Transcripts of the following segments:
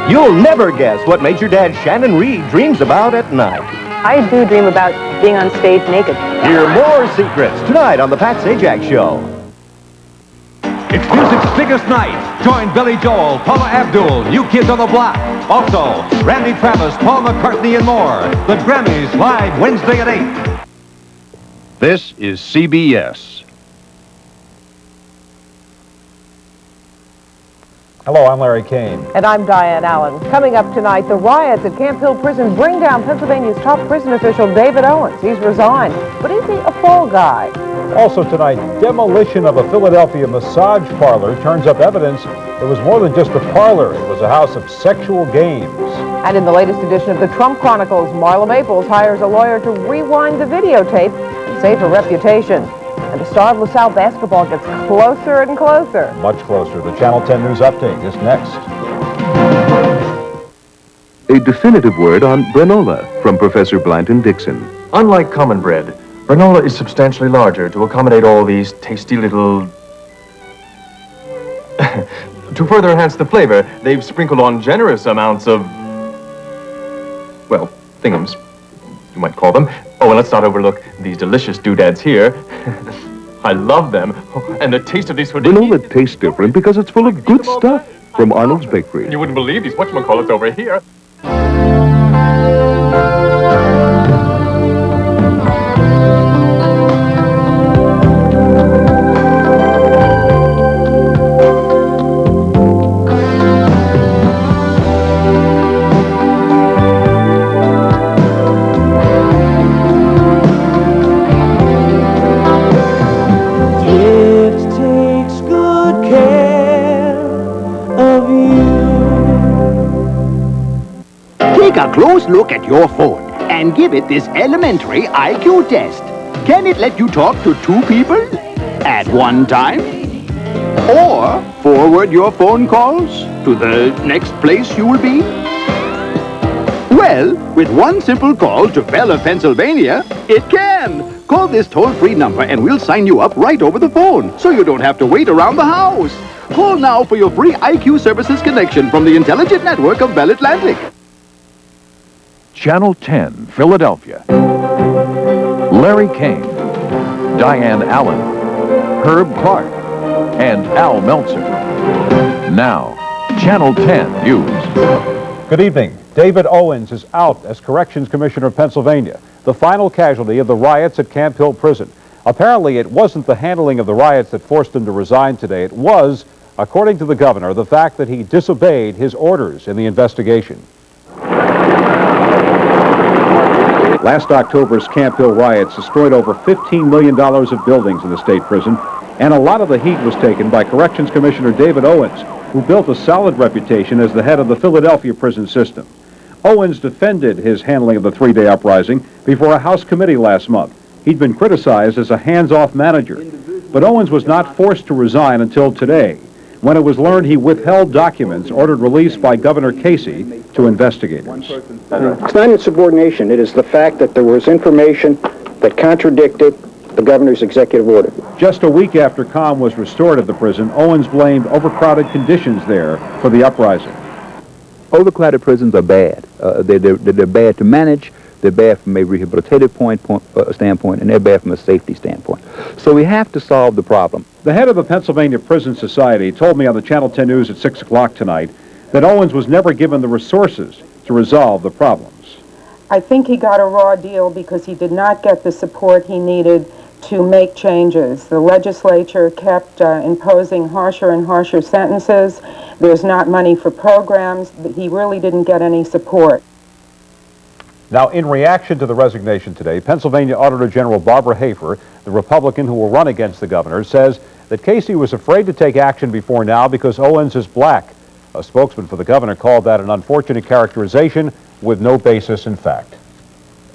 You'll never guess what Major Dad Shannon Reed dreams about at night. I do dream about being on stage naked. Hear more secrets tonight on The Pat Sajak Show. It's music's biggest night. Join Billy Joel, Paula Abdul, New Kids on the Block. Also, Randy Travis, Paul McCartney, and more. The Grammys live Wednesday at 8. This is CBS. Hello, I'm Larry Kane. And I'm Diane Allen. Coming up tonight, the riots at Camp Hill Prison bring down Pennsylvania's top prison official, David Owens. He's resigned. But is he a fall guy? Also tonight, demolition of a Philadelphia massage parlor turns up evidence it was more than just a parlor. It was a house of sexual games. And in the latest edition of the Trump Chronicles, Marla Maples hires a lawyer to rewind the videotape and save her reputation. And the star of LaSalle basketball gets closer and closer. Much closer. The Channel 10 News Update is next. A definitive word on granola from Professor Blanton Dixon. Unlike common bread, granola is substantially larger to accommodate all these tasty little... To further enhance the flavor, they've sprinkled on generous amounts of... well, thingums, you might call them. Oh, and let's not overlook these delicious doodads here. I love them. Oh, and the taste of these... Granola tastes different because it's full of good stuff from Arnold's Bakery. You wouldn't believe these whatchamacallits over here. Take a close look at your phone and give it this elementary IQ test. Can it let you talk to two people at one time? Or forward your phone calls to the next place you will be? Well, with one simple call to Bella, Pennsylvania, it can. Call this toll-free number and we'll sign you up right over the phone, so you don't have to wait around the house. Call now for your free IQ Services connection from the intelligent network of Bell Atlantic. Channel 10, Philadelphia. Larry Kane, Diane Allen, Herb Clark, and Al Meltzer. Now, Channel 10 News. Good evening. David Owens is out as Corrections Commissioner of Pennsylvania, the final casualty of the riots at Camp Hill Prison. Apparently, it wasn't the handling of the riots that forced him to resign today. It was, according to the governor, the fact that he disobeyed his orders in the investigation. Last October's Camp Hill riots destroyed over $15 million of buildings in the state prison, and a lot of the heat was taken by Corrections Commissioner David Owens, who built a solid reputation as the head of the Philadelphia prison system. Owens defended his handling of the three-day uprising before a House committee last month. He'd been criticized as a hands-off manager, but Owens was not forced to resign until today, when it was learned he withheld documents ordered released by Governor Casey to investigators. It's not insubordination. It is the fact that there was information that contradicted the governor's executive order. Just a week after calm was restored at the prison, Owens blamed overcrowded conditions there for the uprising. Overcrowded prisons are bad. They're bad to manage. They're bad from a rehabilitative standpoint, and they're bad from a safety standpoint. So we have to solve the problem. The head of the Pennsylvania Prison Society told me on the Channel 10 News at 6 o'clock tonight that Owens was never given the resources to resolve the problems. I think he got a raw deal because he did not get the support he needed to make changes. The legislature kept imposing harsher and harsher sentences. There's not money for programs. He really didn't get any support. Now, in reaction to the resignation today, Pennsylvania Auditor General Barbara Hafer, the Republican who will run against the governor, says that Casey was afraid to take action before now because Owens is black. A spokesman for the governor called that an unfortunate characterization with no basis in fact.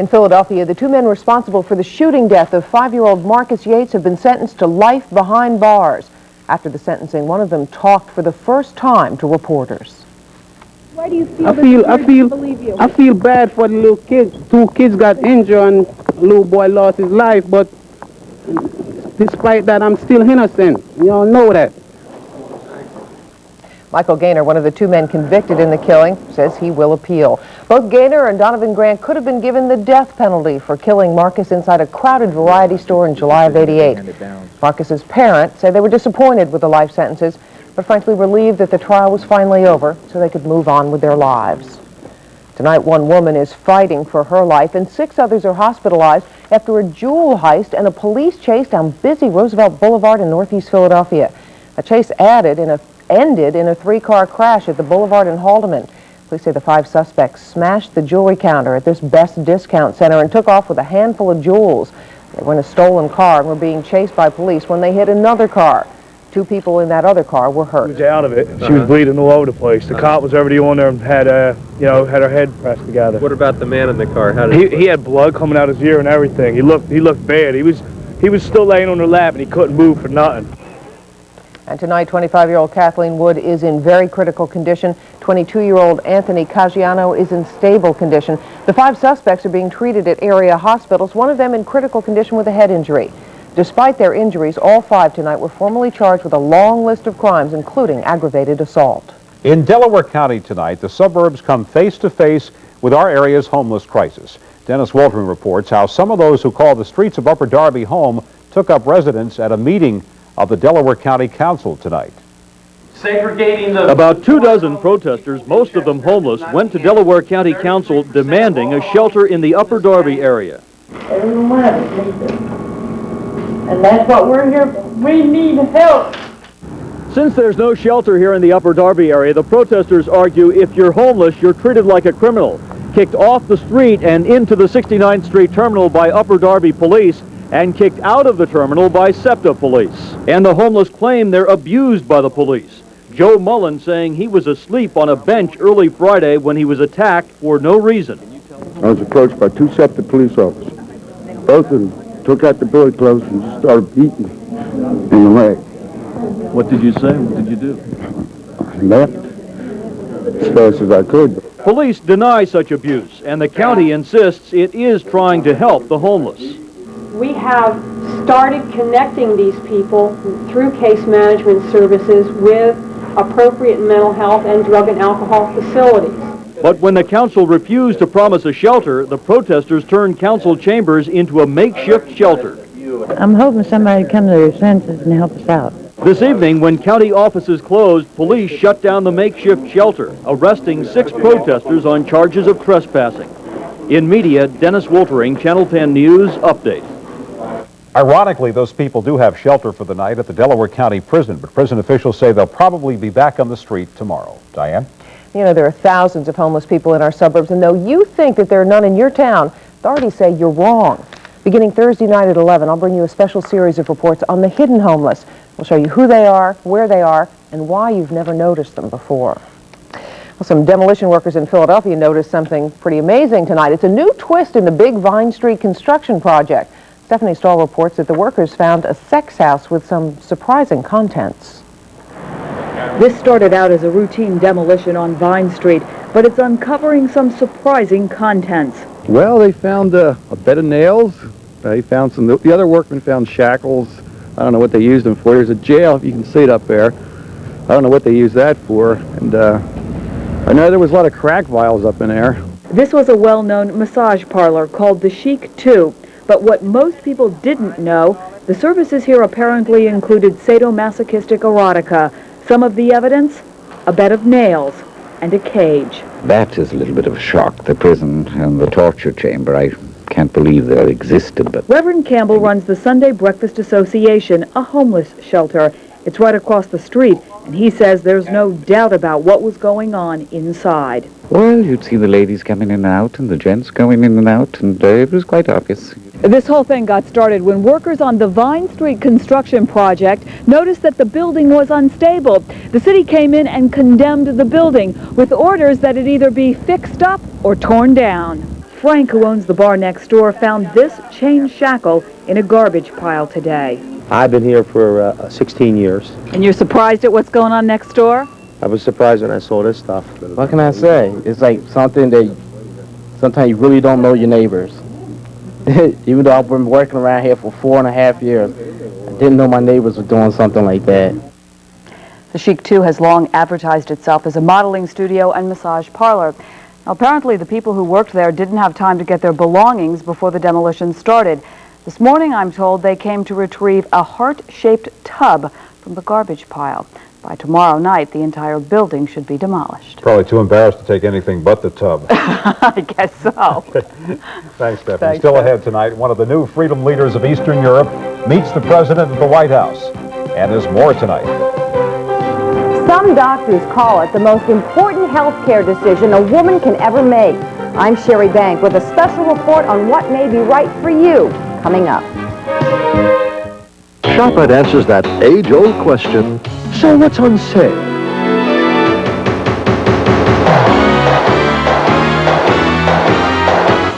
In Philadelphia, the two men responsible for the shooting death of 5-year-old Marcus Yates have been sentenced to life behind bars. After the sentencing, one of them talked for the first time to reporters. Why do you feel I feel bad for the little kids. 2 kids got injured and a little boy lost his life, but despite that, I'm still innocent. You all know that. Michael Gaynor, one of the 2 men convicted in the killing, says he will appeal. Both Gaynor and Donovan Grant could have been given the death penalty for killing Marcus inside a crowded variety store in July of '88. Marcus's parents say they were disappointed with the life sentences, but frankly relieved that the trial was finally over so they could move on with their lives. Tonight, 1 woman is fighting for her life and 6 others are hospitalized after a jewel heist and a police chase down busy Roosevelt Boulevard in northeast Philadelphia. A chase ended in a 3-car crash at the Boulevard in Haldeman. Police say the 5 suspects smashed the jewelry counter at this Best Discount Center and took off with a handful of jewels. They were in a stolen car and were being chased by police when they hit another car. 2 people in that other car were hurt. She was out of it. She was bleeding all over the place. The cop was already on there and had, had her head pressed together. What about the man in the car? How did he had blood coming out his ear and everything. He looked bad. He was still laying on her lap and he couldn't move for nothing. And tonight, 25-year-old Kathleen Wood is in very critical condition. 22-year-old Anthony Caggiano is in stable condition. The 5 suspects are being treated at area hospitals, one of them in critical condition with a head injury. Despite their injuries, all 5 tonight were formally charged with a long list of crimes, including aggravated assault. In Delaware County tonight, the suburbs come face to face with our area's homeless crisis. Dennis Waltering reports how some of those who call the streets of Upper Darby home took up residence at a meeting of the Delaware County Council tonight. About 24 protesters, most of them homeless, went to Delaware County Council demanding a shelter in the Upper Darby area. And that's what we're here for. We need help. Since there's no shelter here in the Upper Darby area, the protesters argue if you're homeless, you're treated like a criminal, kicked off the street and into the 69th Street terminal by Upper Darby police, and kicked out of the terminal by SEPTA police. And the homeless claim they're abused by the police. Joe Mullen saying he was asleep on a bench early Friday when he was attacked for no reason. I was approached by 2 SEPTA police officers. Both of them took out the billy clubs and just started beating me in the leg. What did you say? What did you do? I left as fast as I could. Police deny such abuse, and the county insists it is trying to help the homeless. We have started connecting these people through case management services with appropriate mental health and drug and alcohol facilities. But when the council refused to promise a shelter, the protesters turned council chambers into a makeshift shelter. I'm hoping somebody would come to their senses and help us out. This evening, when county offices closed, police shut down the makeshift shelter, arresting 6 protesters on charges of trespassing. In media, Dennis Woltering, Channel 10 News, update. Ironically, those people do have shelter for the night at the Delaware County Prison, but prison officials say they'll probably be back on the street tomorrow. Diane? You know, there are thousands of homeless people in our suburbs, and though you think that there are none in your town, authorities say you're wrong. Beginning Thursday night at 11, I'll bring you a special series of reports on the hidden homeless. We'll show you who they are, where they are, and why you've never noticed them before. Well, some demolition workers in Philadelphia noticed something pretty amazing tonight. It's a new twist in the big Vine Street construction project. Stephanie Stahl reports that the workers found a sex house with some surprising contents. This started out as a routine demolition on Vine Street, but it's uncovering some surprising contents. Well, they found a bed of nails. They found the other workmen found shackles. I don't know what they used them for. There's a jail, if you can see it up there. I don't know what they used that for. And I know there was a lot of crack vials up in there. This was a well-known massage parlor called the Chic 2. But what most people didn't know, the services here apparently included sadomasochistic erotica. Some of the evidence? A bed of nails and a cage. That is a little bit of a shock. The prison and the torture chamber, I can't believe that existed. But Reverend Campbell runs the Sunday Breakfast Association, a homeless shelter. It's right across the street, and he says there's no doubt about what was going on inside. Well, you'd see the ladies coming in and out and the gents going in and out, and it was quite obvious. This whole thing got started when workers on the Vine Street construction project noticed that the building was unstable. The city came in and condemned the building with orders that it either be fixed up or torn down. Frank, who owns the bar next door, found this chain shackle in a garbage pile today. I've been here for 16 years. And you're surprised at what's going on next door? I was surprised when I saw this stuff. What can I say? It's like something that sometimes you really don't know your neighbors. Even though I've been working around here for 4.5 years, I didn't know my neighbors were doing something like that. The Chic, too, has long advertised itself as a modeling studio and massage parlor. Now, apparently, the people who worked there didn't have time to get their belongings before the demolition started. This morning, I'm told, they came to retrieve a heart-shaped tub from the garbage pile. By tomorrow night, the entire building should be demolished. Probably too embarrassed to take anything but the tub. I guess so. Thanks, Stephanie. Thanks, Still Steph. ahead tonight, one of the new freedom leaders of Eastern Europe meets the president at the White House. And there's more tonight. Some doctors call it the most important health care decision a woman can ever make. I'm Sherry Bank with a special report on what may be right for you coming up. ShopRite answers that age-old question, so what's on sale?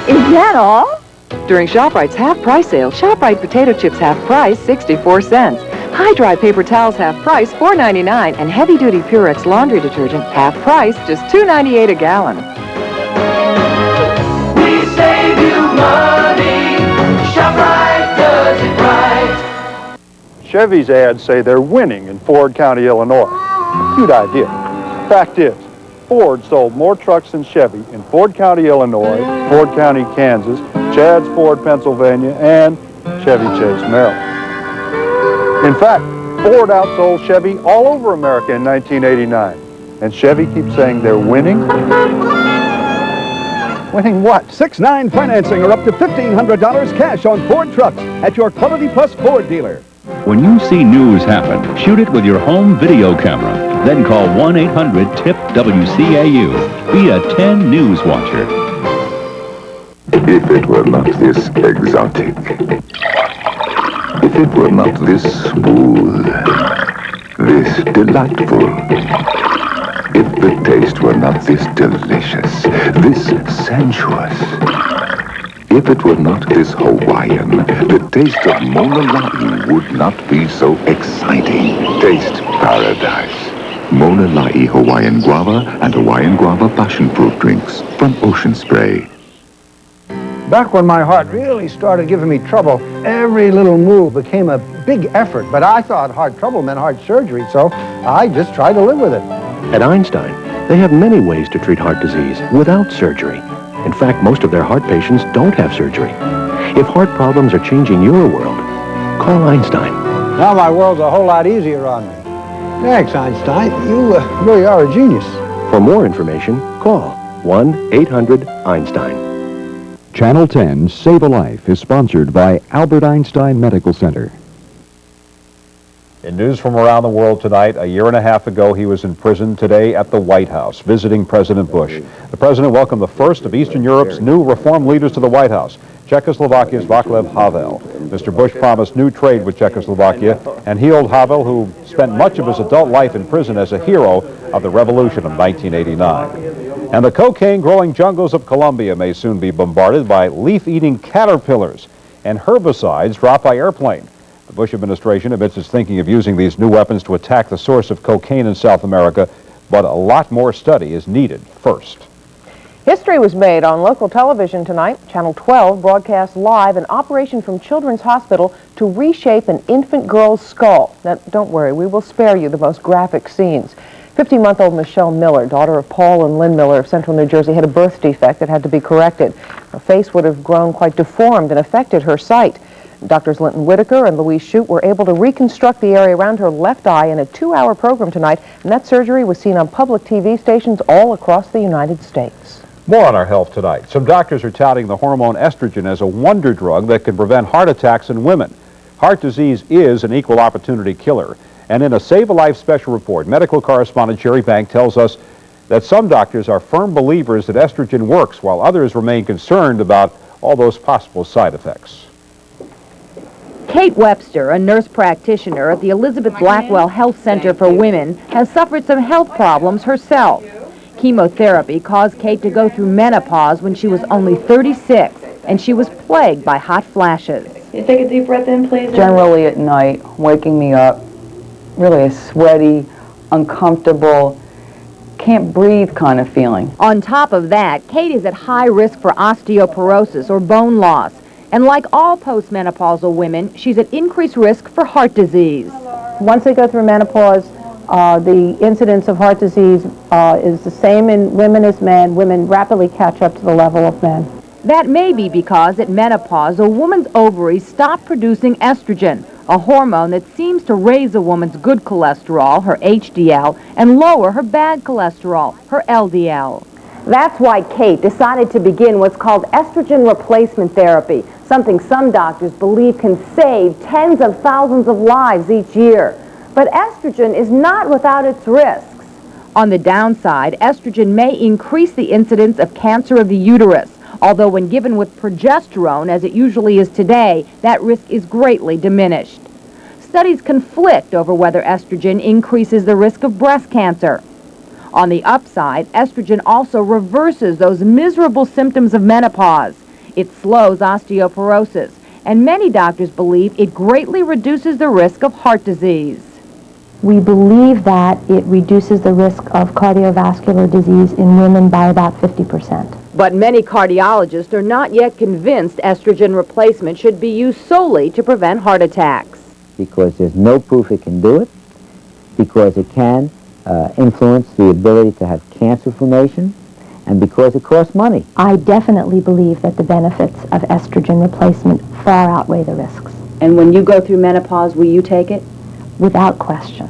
Is that all? During ShopRite's half-price sale, ShopRite potato chips half-price, 64 cents. High-dry paper towels half-price, $4.99. And heavy-duty Purex laundry detergent half-price, just $2.98 a gallon. We save you money. ShopRite does it right. Chevy's ads say they're winning in Ford County, Illinois. Cute idea. Fact is, Ford sold more trucks than Chevy in Ford County, Illinois, Ford County, Kansas, Chadds Ford, Pennsylvania, and Chevy Chase, Maryland. In fact, Ford outsold Chevy all over America in 1989. And Chevy keeps saying they're winning. Winning what? 6-9 financing or up to $1,500 cash on Ford trucks at your Quality Plus Ford dealer. When you see news happen, shoot it with your home video camera. Then call 1-800-TIP-WCAU. Be a 10 News watcher. If it were not this exotic, if it were not this smooth, this delightful, if the taste were not this delicious, this sensuous, if it were not this Hawaiian, the taste of Mona Lai would not be so exciting. Taste paradise. Mona Lai Hawaiian Guava and Hawaiian Guava Passion Fruit drinks from Ocean Spray. Back when my heart really started giving me trouble, every little move became a big effort. But I thought heart trouble meant heart surgery, so I just tried to live with it. At Einstein, they have many ways to treat heart disease without surgery. In fact, most of their heart patients don't have surgery. If heart problems are changing your world, call Einstein. Now my world's a whole lot easier on me. Thanks, Einstein. You really are a genius. For more information, call 1-800-EINSTEIN. Channel 10 Save a Life is sponsored by Albert Einstein Medical Center. In news from around the world tonight, a year and a half ago, he was in prison. Today at the White House, visiting President Bush. The president welcomed the first of Eastern Europe's new reform leaders to the White House, Czechoslovakia's Václav Havel. Mr. Bush promised new trade with Czechoslovakia and hailed Havel, who spent much of his adult life in prison, as a hero of the revolution of 1989. And the cocaine-growing jungles of Colombia may soon be bombarded by leaf-eating caterpillars and herbicides dropped by airplane. The Bush administration admits it's thinking of using these new weapons to attack the source of cocaine in South America, but a lot more study is needed first. History was made on local television tonight. Channel 12 broadcast live an operation from Children's Hospital to reshape an infant girl's skull. Now, don't worry, we will spare you the most graphic scenes. 15-month-old Michelle Miller, daughter of Paul and Lynn Miller of Central New Jersey, had a birth defect that had to be corrected. Her face would have grown quite deformed and affected her sight. Doctors Linton Whitaker and Louise Shute were able to reconstruct the area around her left eye in a 2-hour program tonight, and that surgery was seen on public TV stations all across the United States. More on our health tonight. Some doctors are touting the hormone estrogen as a wonder drug that can prevent heart attacks in women. Heart disease is an equal opportunity killer. And in a Save a Life special report, medical correspondent Sherry Bank tells us that some doctors are firm believers that estrogen works, while others remain concerned about all those possible side effects. Kate Webster, a nurse practitioner at the Elizabeth Blackwell Health Center for Women, has suffered some health problems herself. Chemotherapy caused Kate to go through menopause when she was only 36, and she was plagued by hot flashes. You take a deep breath in, please. Generally at night, waking me up, really a sweaty, uncomfortable, can't breathe kind of feeling. On top of that, Kate is at high risk for osteoporosis or bone loss. And like all postmenopausal women, she's at increased risk for heart disease. Once they go through menopause, The incidence of heart disease is the same in women as men. Women rapidly catch up to the level of men. That may be because at menopause, a woman's ovaries stop producing estrogen, a hormone that seems to raise a woman's good cholesterol, her HDL, and lower her bad cholesterol, her LDL. That's why Kate decided to begin what's called estrogen replacement therapy, something some doctors believe can save tens of thousands of lives each year. But estrogen is not without its risks. On the downside, estrogen may increase the incidence of cancer of the uterus, although when given with progesterone, as it usually is today, that risk is greatly diminished. Studies conflict over whether estrogen increases the risk of breast cancer. On the upside, estrogen also reverses those miserable symptoms of menopause. It slows osteoporosis, and many doctors believe it greatly reduces the risk of heart disease. We believe that it reduces the risk of cardiovascular disease in women by about 50%. But many cardiologists are not yet convinced estrogen replacement should be used solely to prevent heart attacks. Because there's no proof it can do it, because it can influence the ability to have cancer formation, and because it costs money. I definitely believe that the benefits of estrogen replacement far outweigh the risks. And when you go through menopause, will you take it? Without question.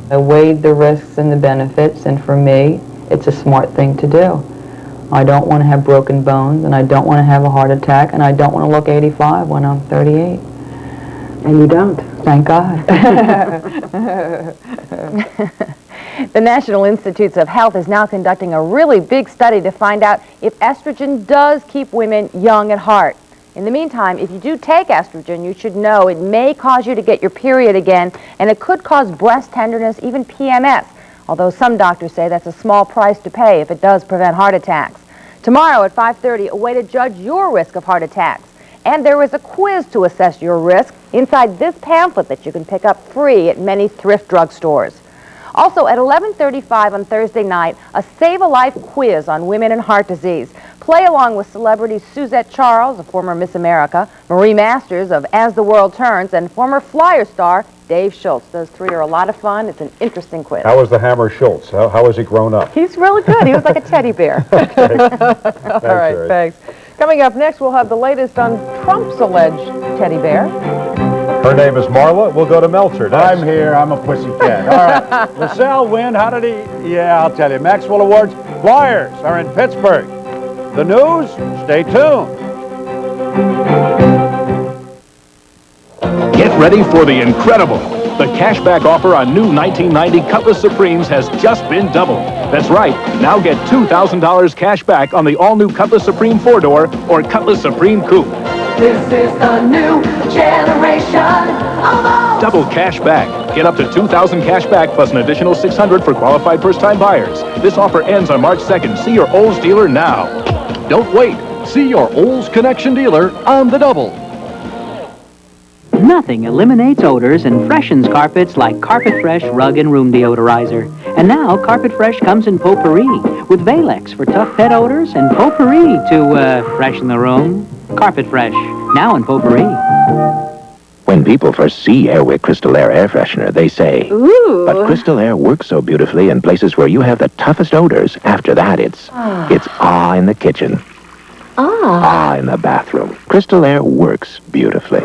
I weighed the risks and the benefits, and for me, it's a smart thing to do. I don't want to have broken bones, and I don't want to have a heart attack, and I don't want to look 85 when I'm 38. And you don't. Thank God. The National Institutes of Health is now conducting a really big study to find out if estrogen does keep women young at heart. In the meantime, if you do take estrogen, you should know it may cause you to get your period again, and it could cause breast tenderness, even PMS, although some doctors say that's a small price to pay if it does prevent heart attacks. Tomorrow at 5:30, a way to judge your risk of heart attacks. And there is a quiz to assess your risk inside this pamphlet that you can pick up free at many thrift drugstores. Also, at 11:35 on Thursday night, a Save a Life quiz on women and heart disease. Play along with celebrities Suzette Charles, a former Miss America, Marie Masters of As the World Turns, and former Flyer star Dave Schultz. Those three are a lot of fun. It's an interesting quiz. How was the Hammer Schultz? How has he grown up? He's really good. He was like a teddy bear. Okay. All right, Jerry. thanks. Coming up next, we'll have the latest on Trump's alleged teddy bear. Her name is Marla. We'll go to Meltzer next. I'm here. I'm a pussycat. All right. LaSalle win. How did he? Yeah, I'll tell you. Maxwell Awards. Flyers are in Pittsburgh. The news? Stay tuned. Get ready for the incredible. The cashback offer on new 1990 Cutlass Supremes has just been doubled. That's right. Now get $2,000 cash back on the all-new Cutlass Supreme 4-door or Cutlass Supreme Coupe. This is the new generation of Double cash back. Get up to $2,000 cash back plus an additional $600 for qualified first-time buyers. This offer ends on March 2nd. See your Olds dealer now. Don't wait. See your Olds Connection dealer on the double. Nothing eliminates odors and freshens carpets like Carpet Fresh Rug and Room Deodorizer. And now Carpet Fresh comes in potpourri with Valex for tough pet odors and potpourri to freshen the room. Carpet Fresh, now in potpourri. When people first see Airwick Crystal Air air freshener, they say, Ooh. But Crystal Air works so beautifully in places where you have the toughest odors. After that, it's ah in the kitchen, ah in the bathroom. Crystal Air works beautifully.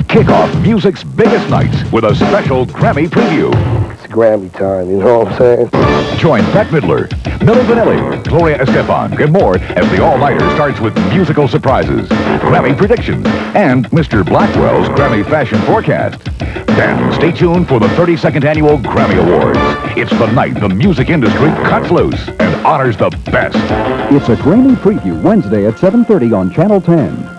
Kick off music's biggest nights with a special Grammy preview. It's Grammy time, you know what I'm saying? Join Bette Midler, Milli Vanilli, Gloria Estefan, and more as the all-nighter starts with musical surprises, Grammy predictions, and Mr. Blackwell's Grammy fashion forecast. Then stay tuned for the 32nd Annual Grammy Awards. It's the night the music industry cuts loose and honors the best. It's a Grammy preview Wednesday at 7:30 on Channel 10.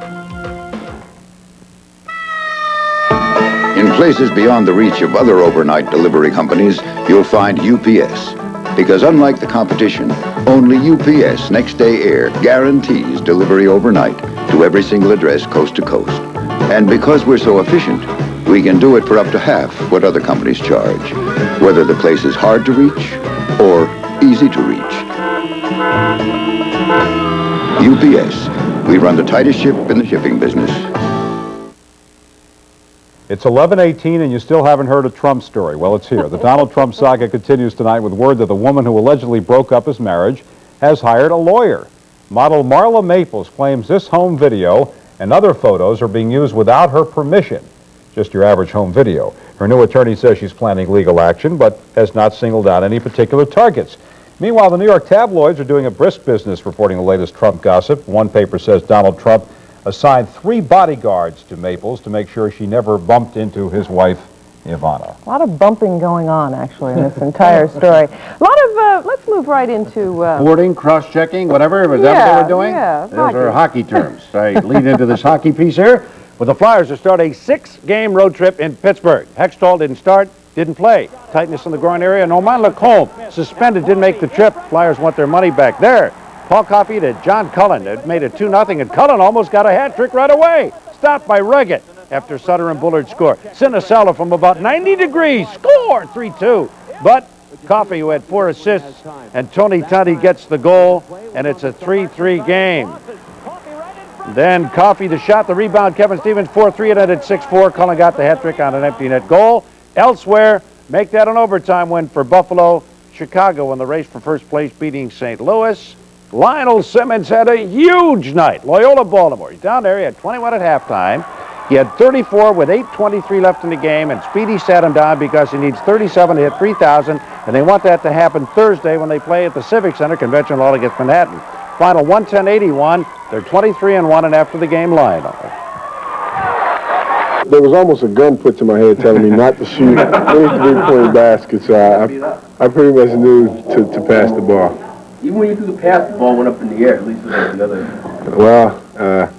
In places beyond the reach of other overnight delivery companies, you'll find UPS. Because unlike the competition, only UPS Next Day Air guarantees delivery overnight to every single address coast to coast. And because we're so efficient, We can do it for up to half what other companies charge, whether the place is hard to reach or easy to reach. UPS, we run the tightest ship in the shipping business. It's 11:18 and you still haven't heard a Trump story. Well, it's here. The Donald Trump saga continues tonight with word that the woman who allegedly broke up his marriage has hired a lawyer. Model Marla Maples claims this home video and other photos are being used without her permission. Just your average home video. Her new attorney says she's planning legal action, but has not singled out any particular targets. Meanwhile, the New York tabloids are doing a brisk business reporting the latest Trump gossip. One paper says Donald Trump assigned 3 bodyguards to Maples to make sure she never bumped into his wife, Ivana. A lot of bumping going on, actually, in this entire story. A lot of, let's move right into... Boarding, cross-checking, whatever. Was that what they were doing? Yeah, Those are hockey terms. I lead into this hockey piece here. With the Flyers to start a 6-game road trip in Pittsburgh. Hextall didn't start, didn't play. Tightness in the groin area. Norman Lacombe suspended, didn't make the trip. Flyers want their money back. There, Paul Coffey to John Cullen. It made it 2-0, and Cullen almost got a hat trick right away. Stopped by Reggett after Sutter and Bullard score. Sinisella from about 90 degrees, score 3-2. But Coffey, who had 4 assists, and Tony Tundy gets the goal, and it's a 3-3 game. Then Coffey the shot, the rebound, Kevin Stevens 4-3, it ended 6-4. Cullen got the hat trick on an empty net goal. Elsewhere, make that an overtime win for Buffalo. Chicago in the race for first place, beating St. Louis. Lionel Simmons had a huge night. Loyola Baltimore, he's down there, he had 21 at halftime. He had 34 with 8:23 left in the game, and Speedy sat him down because he needs 37 to hit 3,000, and they want that to happen Thursday when they play at the Civic Center, Convention Hall against Manhattan. Final 110-81. They're 23-1, and after the game, Lionel. There was almost a gun put to my head telling me not to shoot any three-point baskets, so I pretty much knew to pass the ball. Even when you threw the pass, the ball went up in the air. At least it was another. Well,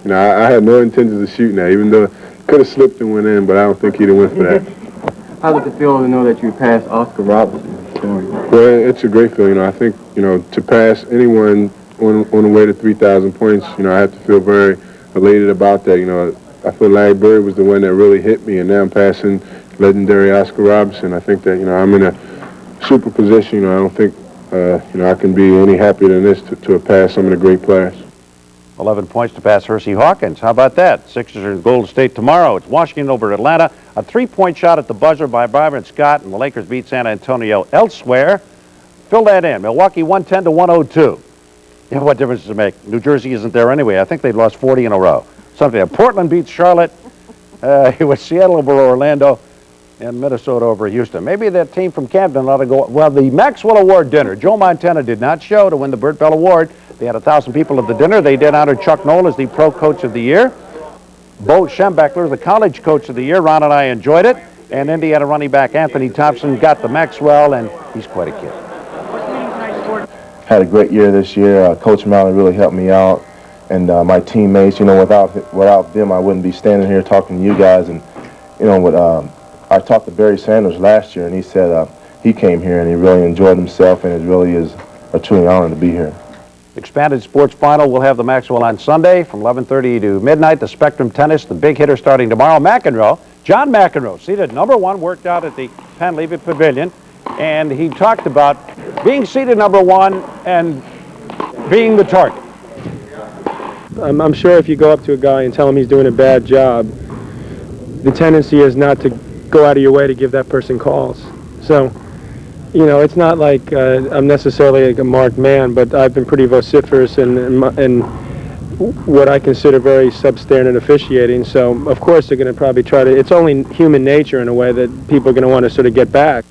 you know, I had no intentions of shooting that, even though it could have slipped and went in, but I don't think he'd have went for that. How did it feel to know that you passed Oscar Robertson? Well, it's a great feeling. You know, I think, you know, to pass anyone on the way to 3,000 points, you know, I have to feel very elated about that. You know, I feel Larry Bird was the one that really hit me, and now I'm passing legendary Oscar Robertson. I think that, you know, I'm in a super position. You know, I don't think, you know, I can be any happier than this to have passed some of the great players. 11 points to pass Hersey Hawkins. How about that? Sixers are in Golden State tomorrow. It's Washington over Atlanta. A 3-point shot at the buzzer by Byron Scott, and the Lakers beat San Antonio. Elsewhere, fill that in. Milwaukee 110-102. Yeah, what difference does it make? New Jersey isn't there anyway. I think they've lost 40 in a row. Something. Portland beats Charlotte. It was Seattle over Orlando and Minnesota over Houston. Maybe that team from Camden ought to go. Well, the Maxwell Award dinner. Joe Montana did not show to win the Bert Bell Award. They had 1,000 people at the dinner. They did honor Chuck Noll as the Pro Coach of the Year. Bo Schembechler, the College Coach of the Year. Ron and I enjoyed it. And Indiana running back Anthony Thompson got the Maxwell, and he's quite a kid. Had a great year this year. Coach Mallon really helped me out, and my teammates. You know, without them, I wouldn't be standing here talking to you guys. And you know, I talked to Barry Sanders last year, and he said he came here and he really enjoyed himself, and it really is a truly honor to be here. Expanded Sports Final will have the Maxwell on Sunday from 11:30 to midnight. The Spectrum Tennis, the big hitter starting tomorrow. McEnroe, John McEnroe, seated #1, worked out at the Panlevitt Pavilion, and he talked about being seated #1 and being the target. I'm sure if you go up to a guy and tell him he's doing a bad job, the tendency is not to go out of your way to give that person calls. So, you know, it's not like I'm necessarily like a marked man, but I've been pretty vociferous in what I consider very substandard officiating. So, of course, they're going to probably try to, it's only human nature in a way that people are going to want to sort of get back.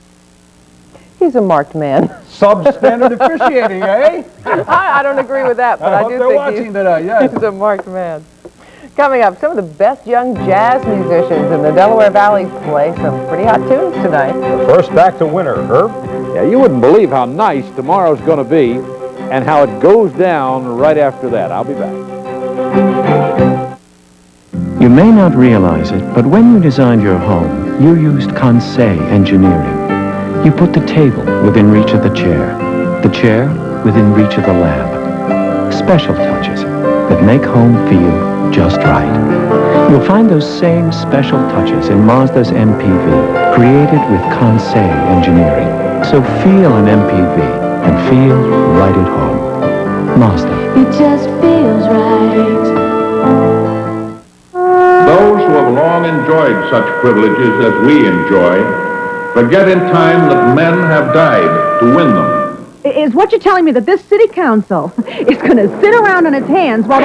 He's a marked man. Substandard officiating, eh? I don't agree with that, but I do think he's a marked man. Coming up, some of the best young jazz musicians in the Delaware Valley play some pretty hot tunes tonight. First back to winter, Herb. Yeah, you wouldn't believe how nice tomorrow's going to be and how it goes down right after that. I'll be back. You may not realize it, but when you designed your home, you used Conseil engineering. You put the table within reach of the chair within reach of the lamp. Special touches that make home feel just right. You'll find those same special touches in Mazda's MPV, created with Conseil engineering. So feel an MPV and feel right at home. Mazda. It just feels right. Those who have long enjoyed such privileges as we enjoy forget in time that men have died to win them. Is what you're telling me that this city council is going to sit around on its hands while...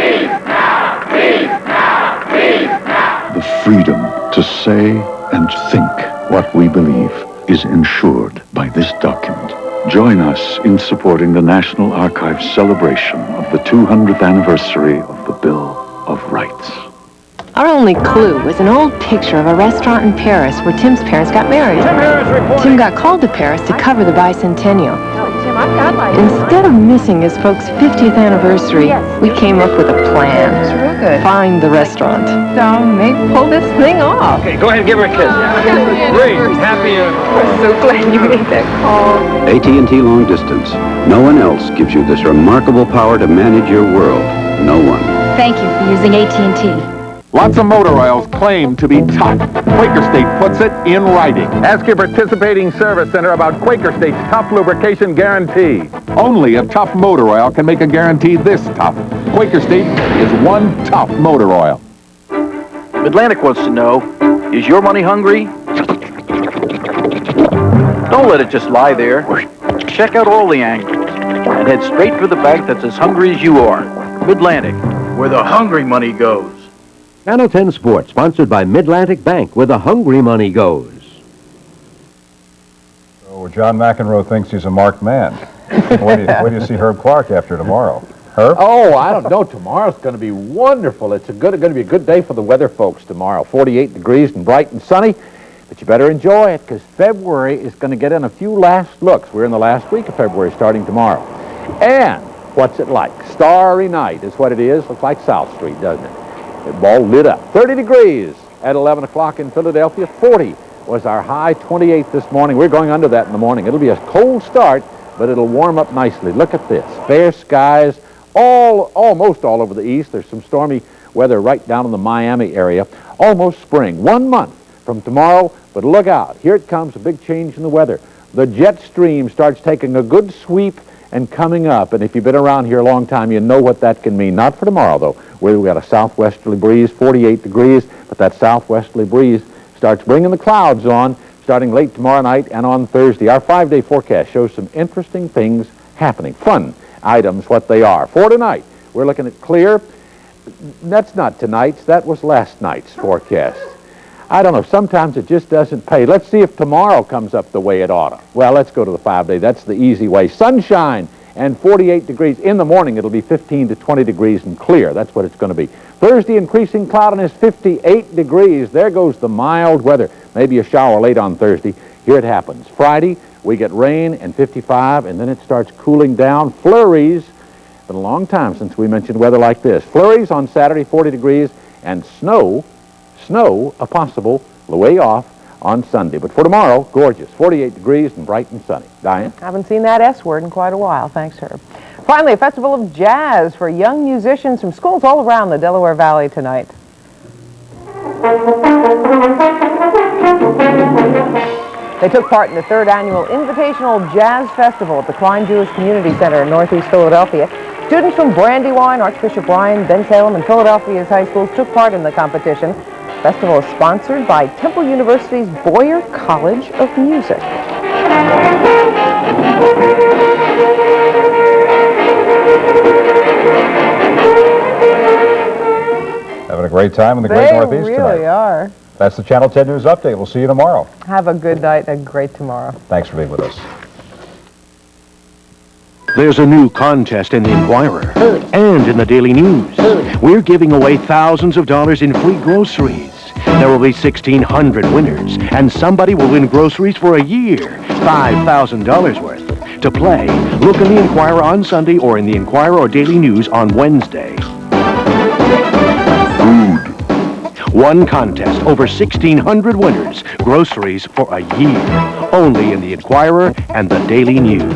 The freedom to say and think what we believe is ensured by this document. Join us in supporting the National Archives celebration of the 200th anniversary of the Bill of Rights. Our only clue was an old picture of a restaurant in Paris where Tim's parents got married. Tim got called to Paris to cover the bicentennial. Instead of missing his folks' 50th anniversary, we came up with a plan. Find the restaurant. So maybe pull this thing off. Okay, go ahead and give her a kiss. Great, happy We're so glad you made that call. AT&T Long Distance. No one else gives you this remarkable power to manage your world. No one. Thank you for using AT&T. Lots of motor oils claim to be tough. Quaker State puts it in writing. Ask your participating service center about Quaker State's tough lubrication guarantee. Only a tough motor oil can make a guarantee this tough. Quaker State is one tough motor oil. Atlantic wants to know, is your money hungry? Don't let it just lie there. Check out all the angles and head straight for the bank that's as hungry as you are. Midlantic, where the hungry money goes. Channel 10 Sports, sponsored by Midlantic Bank, where the hungry money goes. So John McEnroe thinks he's a marked man. Where do you see Herb Clark after tomorrow? Herb? Oh, I don't know. Tomorrow's going to be wonderful. It's going to be a good day for the weather folks tomorrow. 48 degrees and bright and sunny. But you better enjoy it because February is going to get in a few last looks. We're in the last week of February starting tomorrow. And what's it like? Starry night is what it is. Looks like South Street, doesn't it? It's all lit up. 30 degrees at 11 o'clock in Philadelphia. 40 was our high. 28 this morning. We're going under that in the morning. It'll be a cold start, but it'll warm up nicely. Look at this. Fair skies almost all over the east. There's some stormy weather right down in the Miami area. Almost spring. 1 month from tomorrow, but look out. Here it comes, a big change in the weather. The jet stream starts taking a good sweep and coming up, and if you've been around here a long time, you know what that can mean. Not for tomorrow, though, where we've got a southwesterly breeze, 48 degrees, but that southwesterly breeze starts bringing the clouds on starting late tomorrow night and on Thursday. Our 5-day forecast shows some interesting things happening. Fun items, what they are. For tonight, we're looking at clear. That's not tonight's, that was last night's forecast. I don't know, sometimes it just doesn't pay. Let's see if tomorrow comes up the way it ought to. Well, let's go to the 5-day. That's the easy way. Sunshine and 48 degrees. In the morning, it'll be 15 to 20 degrees and clear. That's what it's going to be. Thursday, increasing cloudiness, 58 degrees. There goes the mild weather. Maybe a shower late on Thursday. Here it happens. Friday, we get rain and 55, and then it starts cooling down. Flurries. It's been a long time since we mentioned weather like this. Flurries on Saturday, 40 degrees, and snow, a possible way off on Sunday. But for tomorrow, gorgeous, 48 degrees and bright and sunny. Diane? Haven't seen that S word in quite a while. Thanks, Herb. Finally, a festival of jazz for young musicians from schools all around the Delaware Valley tonight. They took part in the 3rd annual Invitational Jazz Festival at the Klein Jewish Community Center in Northeast Philadelphia. Students from Brandywine, Archbishop Bryan, Bensalem, and Philadelphia's high schools took part in the competition. The festival is sponsored by Temple University's Boyer College of Music. Having a great time in the great Northeast They tonight. really are. That's the Channel 10 News Update. We'll see you tomorrow. Have a good night and a great tomorrow. Thanks for being with us. There's a new contest in the Inquirer and in the Daily News. We're giving away thousands of dollars in free groceries. There will be 1,600 winners, and somebody will win groceries for a year, $5,000 worth. To play, look in the Inquirer on Sunday or in the Inquirer or Daily News on Wednesday. One contest, over 1,600 winners, groceries for a year, only in the Inquirer and the Daily News.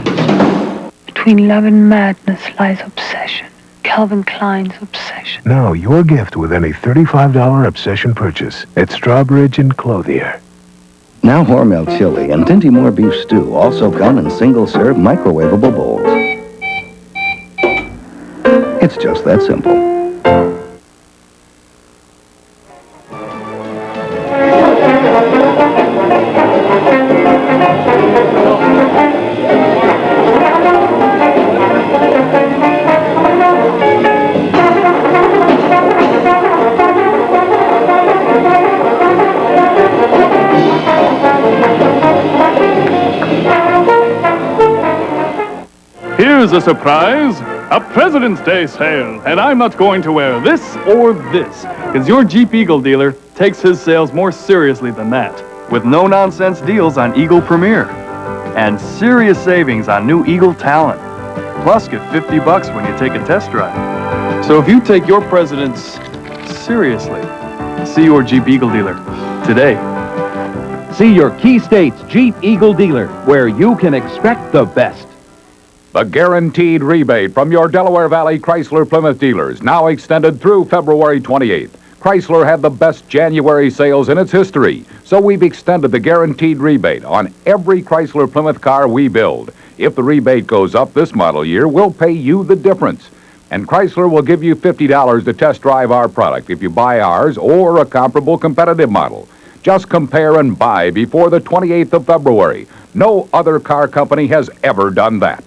Between love and madness lies obsession. Calvin Klein's obsession. Now, your gift with any $35 Obsession purchase at Strawbridge and Clothier. Now Hormel chili and Dinty Moore beef stew also come in single-serve microwavable bowls. It's just that simple. Here's a surprise, a President's Day sale, and I'm not going to wear this or this, because your Jeep Eagle dealer takes his sales more seriously than that, with no-nonsense deals on Eagle Premier, and serious savings on new Eagle Talent. Plus, get $50 when you take a test drive. So if you take your Presidents seriously, see your Jeep Eagle dealer today. See your Key States Jeep Eagle dealer, where you can expect the best. The guaranteed rebate from your Delaware Valley Chrysler Plymouth dealers, now extended through February 28th. Chrysler had the best January sales in its history, so we've extended the guaranteed rebate on every Chrysler Plymouth car we build. If the rebate goes up this model year, we'll pay you the difference. And Chrysler will give you $50 to test drive our product if you buy ours or a comparable competitive model. Just compare and buy before the 28th of February. No other car company has ever done that.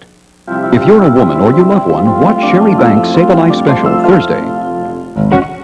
If you're a woman or you love one, watch Sherry Banks' Save a Life special Thursday.